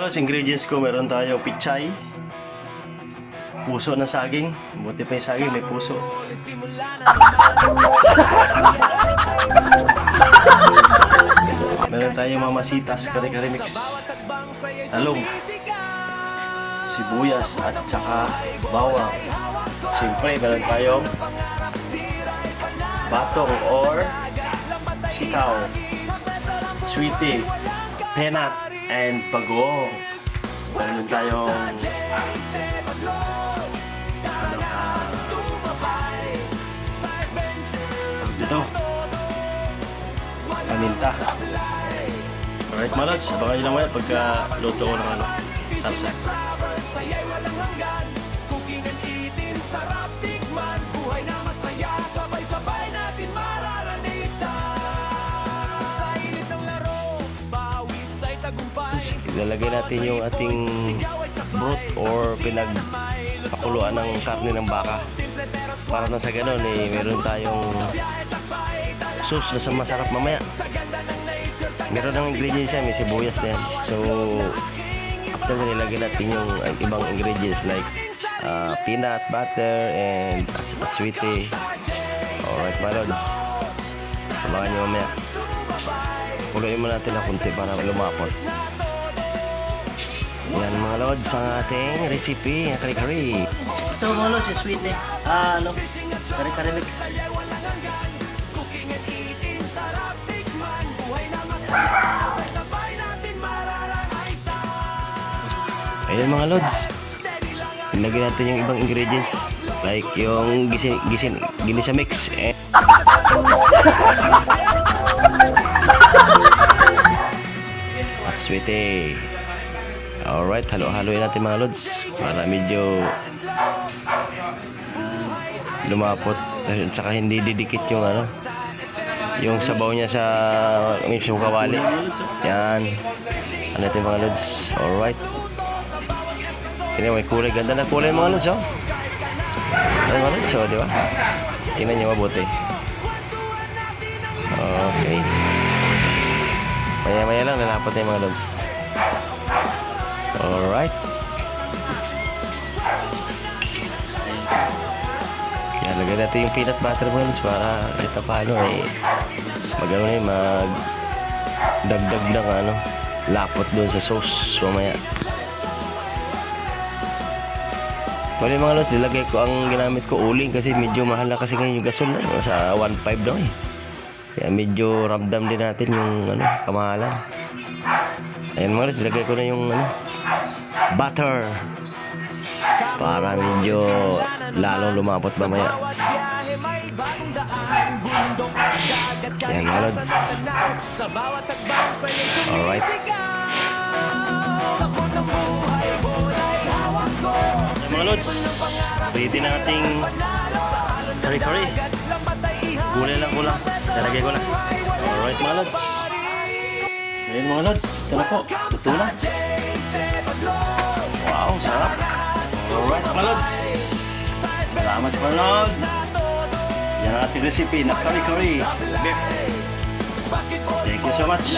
Lods, ingredients ko, meron tayo pichay, puso ng saging, buti pa yung saging, may puso. Meron tayong mamasitas, kare-kare mix, talong, sibuyas at saka bawang. Siyempre, meron tayong batong or sitaw, sweetie, peanut, and pagong. Meron tayong dito, paminta. Alright mga lods, abangan nyo lang maya pagka luto ko ng salsa. Ilalagay natin yung ating broth or pinagpakuluan ng karne ng baka. Para na sa ganun meron tayong sauce na masarap mamaya. Meron ng ingredients yan, may sibuyas na yan. So after na nilagay natin yung ibang ingredients like peanut, butter, and sweetie. Alright my lods, abangan nyo mamaya. Kuluin mo natin ng kunti para lumapot. Yan mga lods, ang ating recipe ng kare-kare. Ito mga lods, yung sweetie. Kare-kare mix. Ayan mga lods, ilagay natin yung ibang ingredients like yung ginisa mix at sweetie. Alright, halo-haloin natin mga lods para medyo lumapot at saka hindi didikit yung yung sabaw niya sa mismong kawali. Yan, ano natin mga lods. Alright, tingnan may kulay, ganda na kulay mga lods, oh. Ano mga lods, oh, di ba? Tingnan nyo mabuti. Okay, maya-maya lang lalapot na yung mga lods. Alright, yan, lagyan natin yung peanut butter mga lods para ito paano magano magdagdag ng lapot doon sa sauce mamaya. Actually mga lods, ilagay ko ang ginamit ko uling kasi medyo mahal na kasi ngayon yung gasol sa 1.5 daw kaya medyo ramdam din natin yung kamahalan. Ayan mga lods, ilagay ko na yung butter para medyo lalong lumapot mamaya. Ayan mga lods. Alright, mga lods, ready na ating kare-kare. Gulay lang kulang, lalagay ko na. Alright mga lods, ayan mga lods, ito na po, luto na. Wow, sarap. Alright mga lods, salamat sa panonood. Yan ang ating recipe na kare-kare beef. Thank you so much.